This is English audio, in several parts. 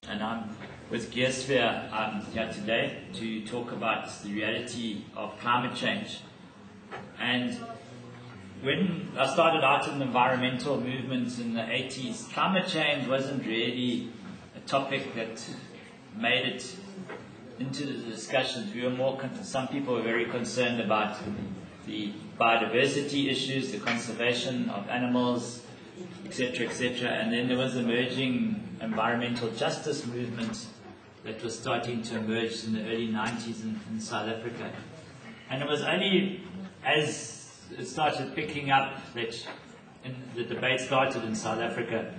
And I'm with GeaSphere here today to talk about the reality of climate change. And when I started out in the environmental movements in the 80s, climate change wasn't really a topic that made it into the discussions. We were more, some people were very concerned about the biodiversity issues, the conservation of animals, etc., etc. And then there was emerging environmental justice movement that was starting to emerge in the early 90s in South Africa. And it was only as it started picking up that the debate started in South Africa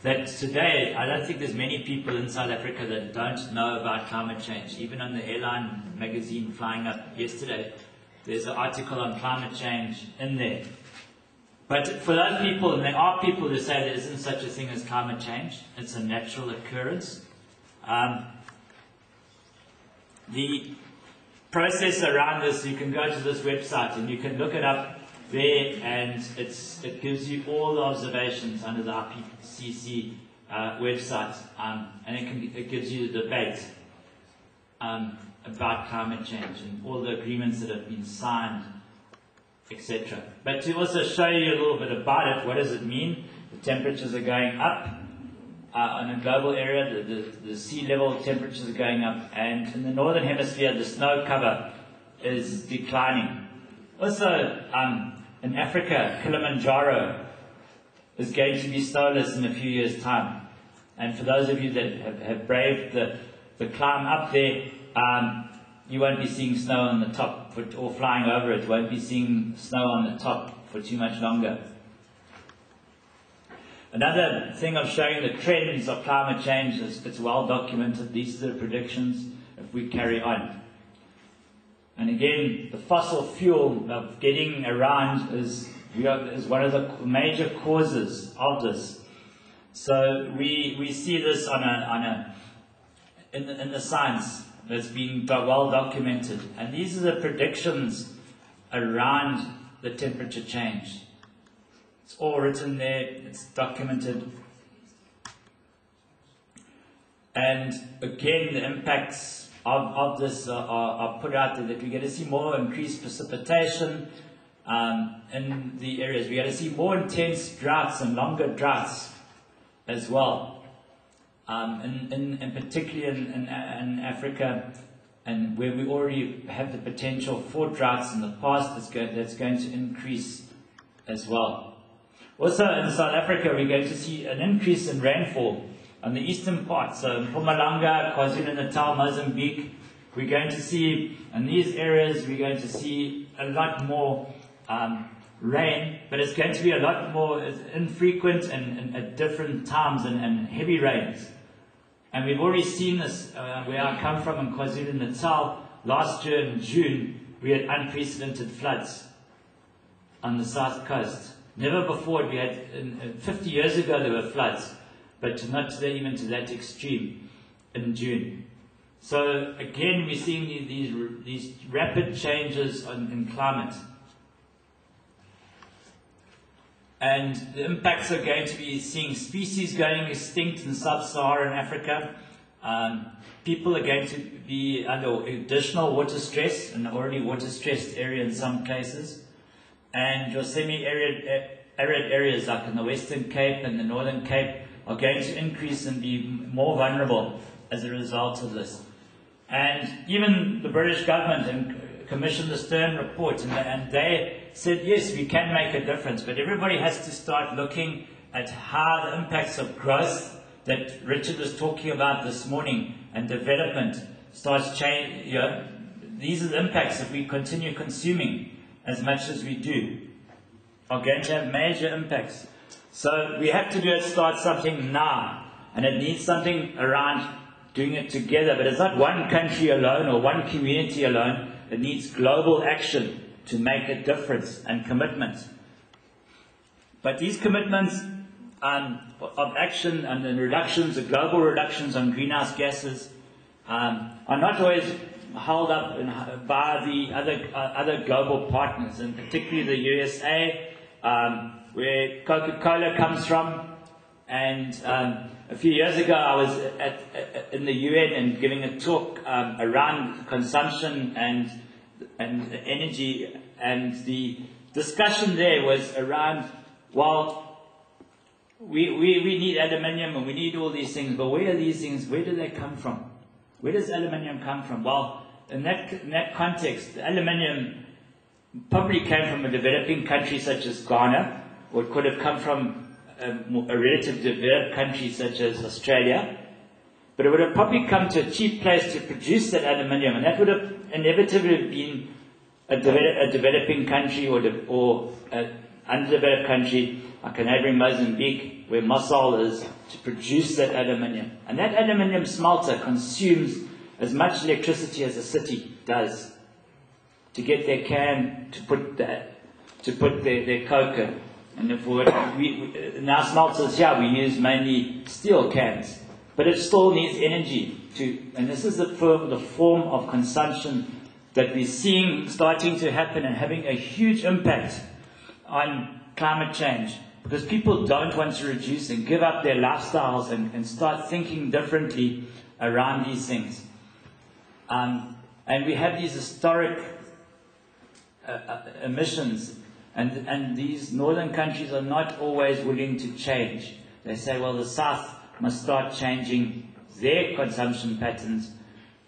that today I don't think there's many people in South Africa that don't know about climate change. Even on the airline magazine flying up yesterday, there's an article on climate change in there. But for those people, and there are people who say there isn't such a thing as climate change, it's a natural occurrence. The process around this, you can go to this website and you can look it up there, and it gives you all the observations under the IPCC website, and it gives you the debate about climate change and all the agreements that have been signed, etc. But to also show you a little bit about it, what does it mean? The temperatures are going up on a global area, the sea level temperatures are going up, and in the northern hemisphere the snow cover is declining. Also in Africa, Kilimanjaro is going to be snowless in a few years' time. And for those of you that have braved the climb up there, you won't be seeing snow on the top or flying over it. Won't be seeing snow on the top for too much longer. Another thing of showing the trends of climate change is it's well documented. These are the predictions if we carry on. And again, the fossil fuel of getting around is one of the major causes of this. So we see this in the science that's been well documented. And these are the predictions around the temperature change. It's all written there, it's documented. And again, the impacts of this are put out there, that we're going to see more increased precipitation in the areas. We're going to see more intense droughts and longer droughts as well. Particularly in Africa, and where we already have the potential for droughts in the past, that's going to increase as well. Also in South Africa, we're going to see an increase in rainfall on the eastern part. So in Mpumalanga, KwaZulu-Natal, Mozambique, we're going to see, in these areas, we're going to see a lot more rain, but it's going to be a lot more infrequent and at different times and heavy rains. And we've already seen this where I come from in KwaZulu-Natal. Last year in June, we had unprecedented floods on the south coast. Never before we had, 50 years ago there were floods, but not even to that extreme in June. So again, we're seeing these rapid changes in climate. And the impacts are going to be seeing species going extinct in sub-Saharan Africa. People are going to be under additional water stress, an already water-stressed area in some cases. And your semi-arid areas like in the Western Cape and the Northern Cape are going to increase and be more vulnerable as a result of this. And even the British government commissioned the Stern report, and they said, yes, we can make a difference, but everybody has to start looking at how the impacts of growth that Richard was talking about this morning and development starts changing. These are the impacts if we continue consuming as much as we do, are going to have major impacts. So we have to start something now, and it needs something around doing it together, but it's not one country alone or one community alone. It needs global action to make a difference and commitments. But these commitments of action and the reductions, the global reductions on greenhouse gases, are not always held up by the other global partners, and particularly the USA, where Coca-Cola comes from, and A few years ago, I was in the UN and giving a talk around consumption and energy, and the discussion there was around, well, we need aluminium and we need all these things, but where are these things? Where do they come from? Where does aluminium come from? Well, in that context, aluminium probably came from a developing country such as Ghana, or it could have come from a relatively developed country such as Australia, but it would have probably come to a cheap place to produce that aluminium, and that would have inevitably been a developing country or an undeveloped country like a neighbouring Mozambique, where Mosul is, to produce that aluminium. And that aluminium smelter consumes as much electricity as a city does to get their can to put their coke in. And in our smelters here, we use mainly steel cans, but it still needs energy and this is the form of consumption that we're seeing starting to happen and having a huge impact on climate change, because people don't want to reduce and give up their lifestyles and start thinking differently around these things. And we have these historic emissions. And these northern countries are not always willing to change. They say, well, the south must start changing their consumption patterns.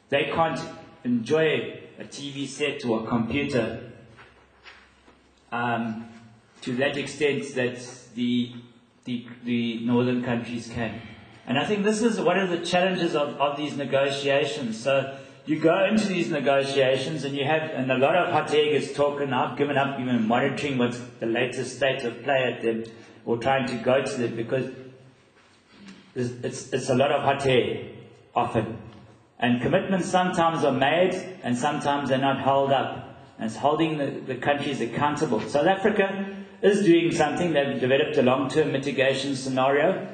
They can't enjoy a TV set or a computer to that extent that the northern countries can. And I think this is one of the challenges of these negotiations. So you go into these negotiations and and a lot of hot air gets talking. I've given up even monitoring what's the latest state of play at them or trying to go to them, because it's a lot of hot air often. And commitments sometimes are made and sometimes they're not held up. And it's holding the countries accountable. South Africa is doing something. They've developed a long-term mitigation scenario.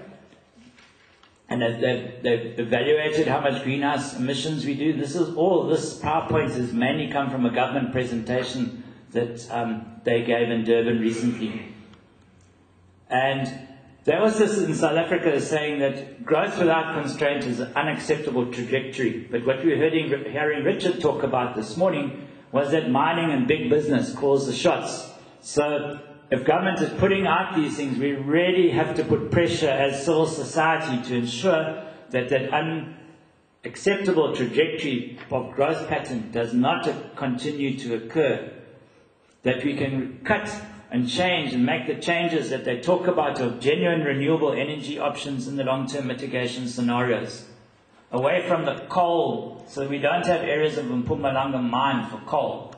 And they've evaluated how much greenhouse emissions we do. This PowerPoint has mainly come from a government presentation that they gave in Durban recently. And there was this in South Africa saying that growth without constraint is an unacceptable trajectory. But what we were hearing Richard talk about this morning was that mining and big business calls the shots. So if government is putting out these things, we really have to put pressure as civil society to ensure that that unacceptable trajectory of growth pattern does not continue to occur. That we can cut and change and make the changes that they talk about of genuine renewable energy options in the long-term mitigation scenarios. Away from the coal, so we don't have areas of Mpumalanga mine for coal.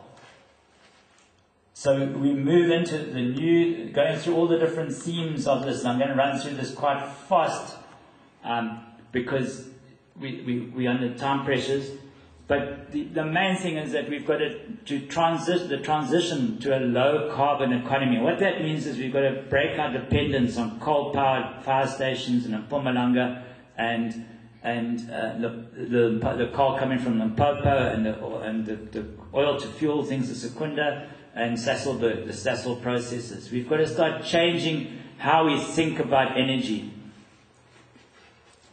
So we move into the new, going through all the different themes of this, and I'm going to run through this quite fast because we're under time pressures. But the main thing is that we've got to transition to a low carbon economy. What that means is we've got to break our dependence on coal-powered fire stations in Mpumalanga and the coal coming from Limpopo and the oil to fuel things, the Secunda and Sasolburg, the Sasol processes. We've got to start changing how we think about energy,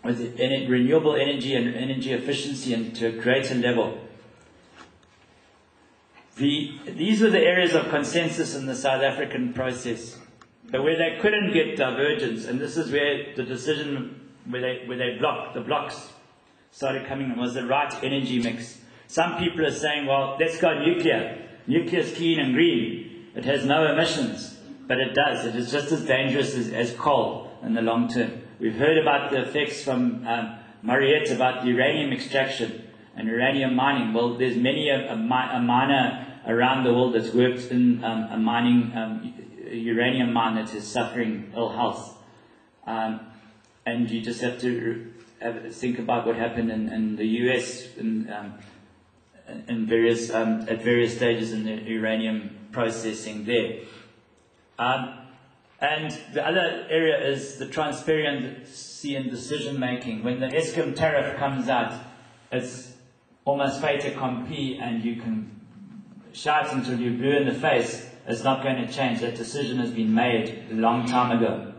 with renewable energy and energy efficiency, and to a greater level. These were the areas of consensus in the South African process, but where they couldn't get divergence, and this is where the decision, where the blocks started coming in, was the right energy mix. Some people are saying, well, let's go nuclear. Nuclear is clean and green. It has no emissions, but it does. It is just as dangerous as coal in the long term. We've heard about the effects from Mariette about the uranium extraction and uranium mining. Well, there's many a miner around the world that's worked in a mining uranium mine that is suffering ill health. And you just have to think about what happened in the US at various stages in the uranium processing there. And the other area is the transparency in decision making. When the Eskom tariff comes out, it's almost fait accompli, and you can shout until you're blue in the face. It's not going to change. That decision has been made a long time ago.